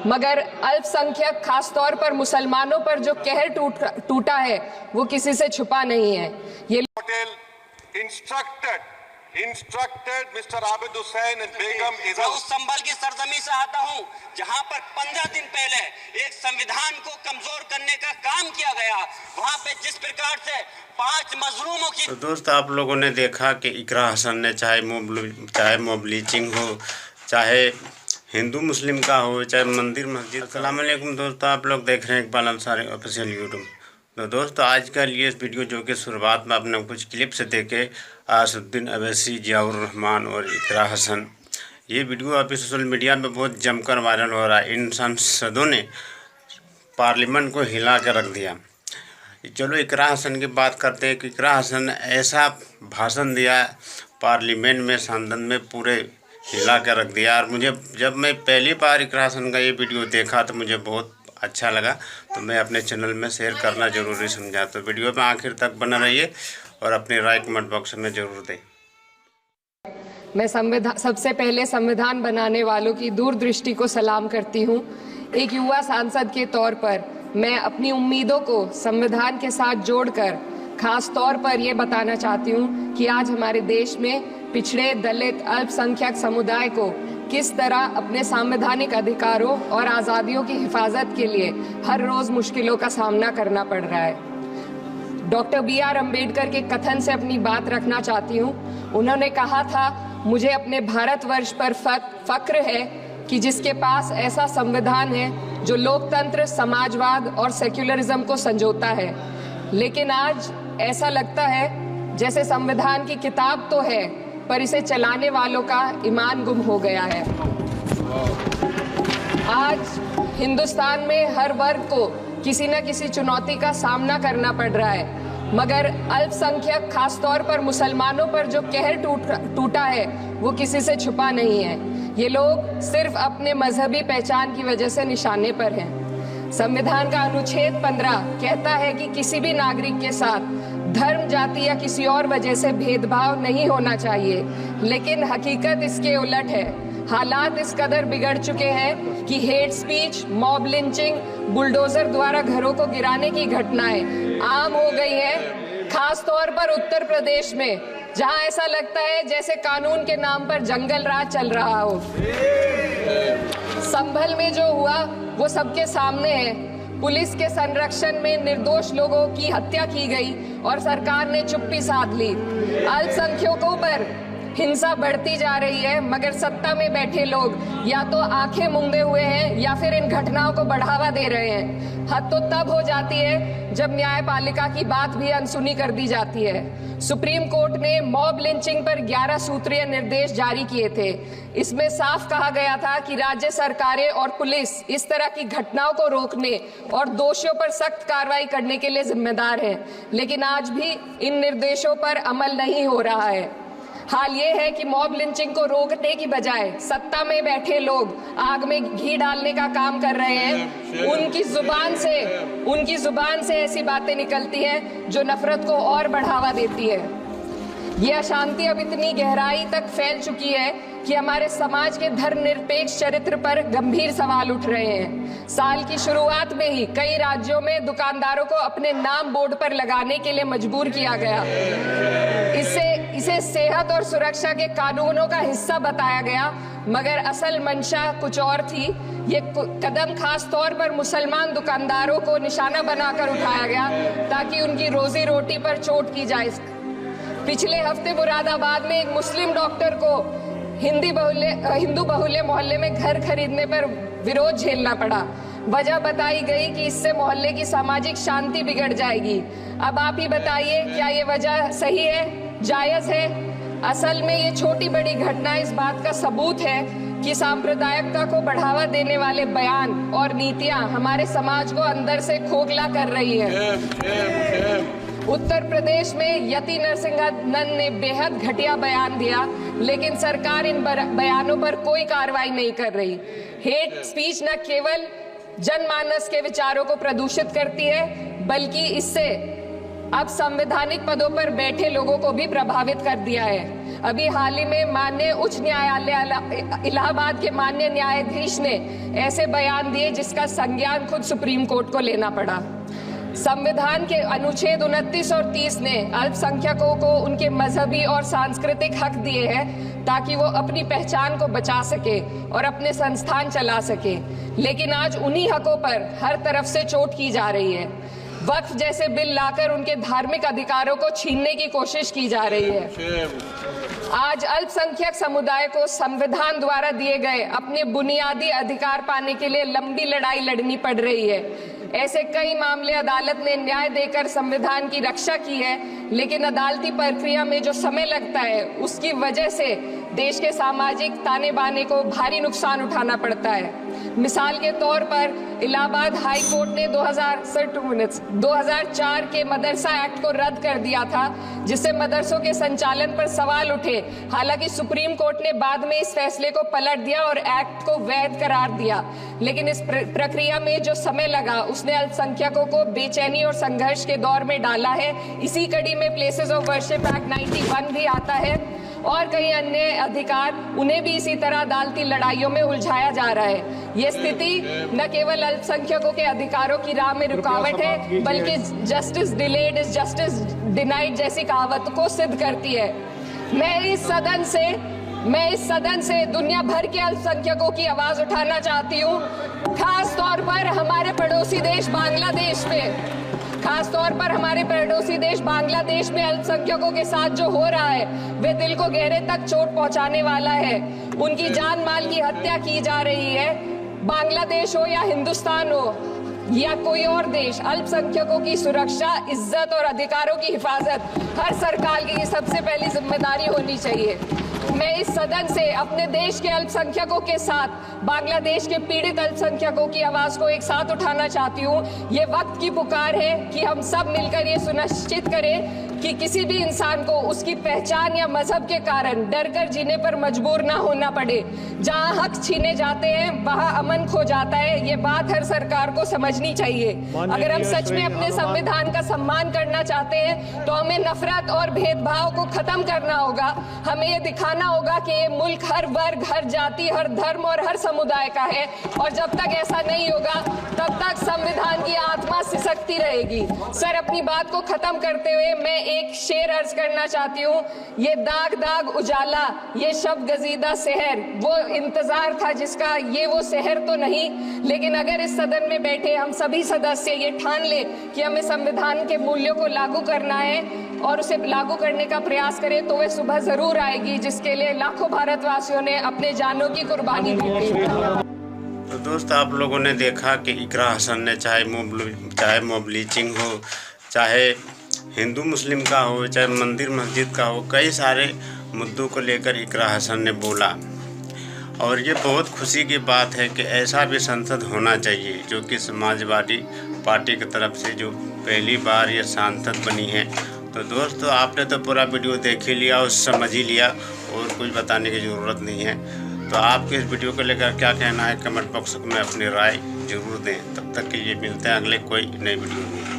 मगर अल्पसंख्यक खासतौर पर मुसलमानों पर जो कहर टूटा है वो किसी से छुपा नहीं है। ये instructed mister Abid Hussain and Begum मैं उस संभल की सरजमी से आता हूं जहां पर 15 दिन पहले एक संविधान को कमजोर करने का काम किया गया, वहां पे जिस प्रकार से 5 मजलूमों की। तो दोस्त, आप लोगों ने देखा कि इकरा हसन ने चाहे मॉब लिंचिंग हो, चाहे हिंदू मुस्लिम का हो, चाहे मंदिर मस्जिद। अस्सलाम वालेकुम दोस्तों, आप लोग देख रहे हैं इकबाल अंसारी ऑफिशियल यूट्यूब। तो दोस्तों, आज का लिए इस वीडियो जो कि शुरुआत में आपने कुछ क्लिप से देखे, आसुद्दीन अवैसी, जियाउर रहमान और इकरा हसन, ये वीडियो अभी सोशल मीडिया में बहुत जमकर वायरल हो रहा है। इन सांसदों ने पार्लियामेंट को हिला कर रख दिया। चलो इकरा हसन की बात करते हैं कि इकरा हसन ने ऐसा भाषण दिया पार्लियामेंट में, सांसद में पूरे हिला कर रख दिया। और मुझे जब मैं पहली बार इकरा हसन का ये वीडियो देखा तो मुझे बहुत अच्छा लगा, तो मैं अपने चैनल में शेयर करना ज़रूरी समझा। तो वीडियो में आखिर तक बना रहिए और अपनी राय कमेंट बॉक्स में ज़रूर दें। मैं सबसे पहले संविधान बनाने वालों की दूरदृष्टि को सलाम करती हूँ। एक युवा सांसद के तौर पर मैं अपनी उम्मीदों को संविधान के साथ जोड़कर खास तौर पर ये बताना चाहती हूँ कि आज हमारे देश में पिछड़े, दलित, अल्पसंख्यक समुदाय को किस तरह अपने संवैधानिक अधिकारों और आज़ादियों की हिफाजत के लिए हर रोज़ मुश्किलों का सामना करना पड़ रहा है। Doctor B.R. अम्बेडकर के कथन से अपनी बात रखना चाहती हूँ। उन्होंने कहा था, मुझे अपने भारतवर्ष पर फक्र है कि जिसके पास ऐसा संविधान है जो लोकतंत्र, समाजवाद और सेक्युलरिज्म को संजोता है। लेकिन आज ऐसा लगता है जैसे संविधान की किताब तो है पर इसे चलाने वालों का ईमान गुम हो गया है। आज हिंदुस्तान में हर वर्ग को किसी न किसी चुनौती का सामना करना पड़ रहा है, मगर अल्पसंख्यक खासतौर पर मुसलमानों पर जो कहर टूटा है वो किसी से छुपा नहीं है। ये लोग सिर्फ अपने मजहबी पहचान की वजह से निशाने पर हैं। संविधान का अनुच्छेद 15 कहता है कि किसी भी नागरिक के साथ धर्म, जाति या किसी और वजह से भेदभाव नहीं होना चाहिए, लेकिन हकीकत इसके उलट है। हालात इस कदर बिगड़ चुके हैं कि hate speech, mob lynching, bulldozer द्वारा घरों को गिराने की घटनाएं आम हो गई हैं, खास तौर पर उत्तर प्रदेश में, जहां ऐसा लगता है जैसे कानून के नाम पर जंगल राज चल रहा हो। संभल में जो हुआ वो सबके सामने है। पुलिस के संरक्षण में निर्दोष लोगों की हत्या की गई और सरकार ने चुप्पी साध ली। अल्पसंख्यकों पर हिंसा बढ़ती जा रही है, मगर सत्ता में बैठे लोग या तो आंखें मूंदे हुए हैं या फिर इन घटनाओं को बढ़ावा दे रहे हैं। हद तो तब हो जाती है जब न्यायपालिका की बात भी अनसुनी कर दी जाती है। सुप्रीम कोर्ट ने मॉब लिंचिंग पर 11 सूत्रीय निर्देश जारी किए थे। इसमें साफ कहा गया था कि राज्य सरकारें और पुलिस इस तरह की घटनाओं को रोकने और दोषियों पर सख्त कार्रवाई करने के लिए जिम्मेदार है, लेकिन आज भी इन निर्देशों पर अमल नहीं हो रहा है। हाल ये है कि मॉब लिंचिंग को रोकने की बजाय सत्ता में बैठे लोग आग में घी डालने का काम कर रहे हैं। उनकी जुबान से ऐसी बातें निकलती हैं जो नफरत को और बढ़ावा देती है। ये अशांति अब इतनी गहराई तक फैल चुकी है कि हमारे समाज के धर्मनिरपेक्ष चरित्र पर गंभीर सवाल उठ रहे हैं। साल की शुरुआत में ही कई राज्यों में दुकानदारों को अपने नाम बोर्ड पर लगाने के लिए मजबूर किया गया। इसे सेहत और सुरक्षा के कानूनों का हिस्सा बताया गया, मगर असल मंशा कुछ और थी। ये कदम खास तौर पर मुसलमान दुकानदारों को निशाना बनाकर उठाया गया ताकि उनकी रोजी रोटी पर चोट की जाए। पिछले हफ्ते मुरादाबाद में एक मुस्लिम डॉक्टर को हिंदू बहुल्य मोहल्ले में घर खरीदने पर विरोध झेलना पड़ा। वजह बताई गई कि इससे मोहल्ले की सामाजिक शांति बिगड़ जाएगी। अब आप ही बताइए, क्या ये वजह सही है, जायज है? असल में ये छोटी बड़ी घटना इस बात का सबूत है कि सांप्रदायिकता को बढ़ावा देने वाले बयान और नीतियां हमारे समाज को अंदर से खोखला कर रही है। उत्तर प्रदेश में यति नरसिंहन ने बेहद घटिया बयान दिया, लेकिन सरकार इन बयानों पर कोई कार्रवाई नहीं कर रही। हेट स्पीच न केवल जनमानस के विचारों को प्रदूषित करती है, बल्कि इससे अब संवैधानिक पदों पर बैठे लोगों को भी प्रभावित कर दिया है। अभी हाल ही में माननीय उच्च न्यायालय इलाहाबाद के माननीय न्यायाधीश ने ऐसे बयान दिए जिसका संज्ञान खुद सुप्रीम कोर्ट को लेना पड़ा। संविधान के अनुच्छेद 29 और 30 ने अल्पसंख्यकों को उनके मजहबी और सांस्कृतिक हक दिए हैं ताकि वो अपनी पहचान को बचा सके और अपने संस्थान चला सके, लेकिन आज उन्हीं हकों पर हर तरफ से चोट की जा रही है। वक्फ जैसे बिल लाकर उनके धार्मिक अधिकारों को छीनने की कोशिश की जा रही है। आज अल्पसंख्यक समुदाय को संविधान द्वारा दिए गए अपने बुनियादी अधिकार पाने के लिए लंबी लड़ाई लड़नी पड़ रही है। ऐसे कई मामले अदालत ने न्याय देकर संविधान की रक्षा की है, लेकिन अदालती प्रक्रिया में जो समय लगता है उसकी वजह से देश के सामाजिक ताने बाने को भारी नुकसान उठाना पड़ता है। मिसाल के तौर पर इलाहाबाद हाई कोर्ट ने 2004 के मदरसा एक्ट को रद्द कर दिया था, जिससे मदरसों के संचालन पर सवाल उठे। हालांकि सुप्रीम कोर्ट ने बाद में इस फैसले को पलट दिया और एक्ट को वैध करार दिया, लेकिन इस प्रक्रिया में जो समय लगा उसने अल्पसंख्यकों को बेचैनी और संघर्ष के दौर में डाला है। इसी कड़ी में प्लेसेस ऑफ वर्शिप एक्ट 91 भी आता है और कई अन्य अधिकार, उन्हें भी इसी तरह अदालती लड़ाइयों में उलझाया जा रहा है। ये स्थिति न केवल अल्पसंख्यकों के अधिकारों की राह में रुकावट है, बल्कि justice delayed is justice denied जैसी कहावत को सिद्ध करती है। मैं इस सदन से दुनिया भर के अल्पसंख्यकों की आवाज उठाना चाहती हूँ, खास तौर पर हमारे पड़ोसी देश बांग्लादेश में। खास तौर पर हमारे पड़ोसी देश बांग्लादेश में अल्पसंख्यकों के साथ जो हो रहा है वे दिल को गहरे तक चोट पहुंचाने वाला है। उनकी जान माल की हत्या की जा रही है। बांग्लादेश हो या हिंदुस्तान हो या कोई और देश, अल्पसंख्यकों की सुरक्षा, इज्जत और अधिकारों की हिफाजत हर सरकार की सबसे पहली जिम्मेदारी होनी चाहिए। मैं इस सदन से अपने देश के अल्पसंख्यकों के साथ बांग्लादेश के पीड़ित अल्पसंख्यकों की आवाज को एक साथ उठाना चाहती हूँ। ये वक्त की पुकार है कि हम सब मिलकर ये सुनिश्चित करें कि किसी भी इंसान को उसकी पहचान या मजहब के कारण डर कर जीने पर मजबूर ना होना पड़े। जहाँ हक छीने जाते हैं वहाँ अमन खो जाता है। ये बात हर सरकार को समझनी चाहिए। अगर हम सच में अपने संविधान का सम्मान करना चाहते हैं तो हमें नफरत और भेदभाव को खत्म करना होगा। हमें ये दिखाना होगा कि ये मुल्क हर वर्ग, हर जाति, हर धर्म और हर समुदाय का है, और जब तक ऐसा नहीं होगा तब तक संविधान की आत्मा सिसकती रहेगी। सर, अपनी बात को खत्म करते हुए मैं एक शेर अर्ज करना चाहती हूँ। ये दाग दाग उजाला, ये शब गजीदा शहर, वो इंतजार था जिसका ये वो शहर तो नहीं। लेकिन अगर इस सदन में बैठे हम सभी सदस्य ये ठान ले कि हमें संविधान के मूल्यों को लागू करना है और उसे लागू करने का प्रयास करें, तो वह सुबह जरूर आएगी जिसके लिए लाखों भारतवासियों ने अपने जानों की कुर्बानी दी थी। तो दोस्त, आप लोगों ने देखा कि इकरा हसन ने चाहे मॉब लिंचिंग हो, चाहे हिंदू मुस्लिम का हो, चाहे मंदिर मस्जिद का हो, कई सारे मुद्दों को लेकर इकरा हसन ने बोला। और ये बहुत खुशी की बात है कि ऐसा भी संसद होना चाहिए जो कि समाजवादी पार्टी की तरफ से जो पहली बार ये सांसद बनी है। तो दोस्तों, आपने तो पूरा वीडियो देख ही लिया और समझ ही लिया और कुछ बताने की ज़रूरत नहीं है। तो आपके इस वीडियो को लेकर क्या कहना है कमेंट बॉक्स में अपनी राय जरूर दें। तब तक के लिए मिलते हैं अगले कोई नई वीडियो में।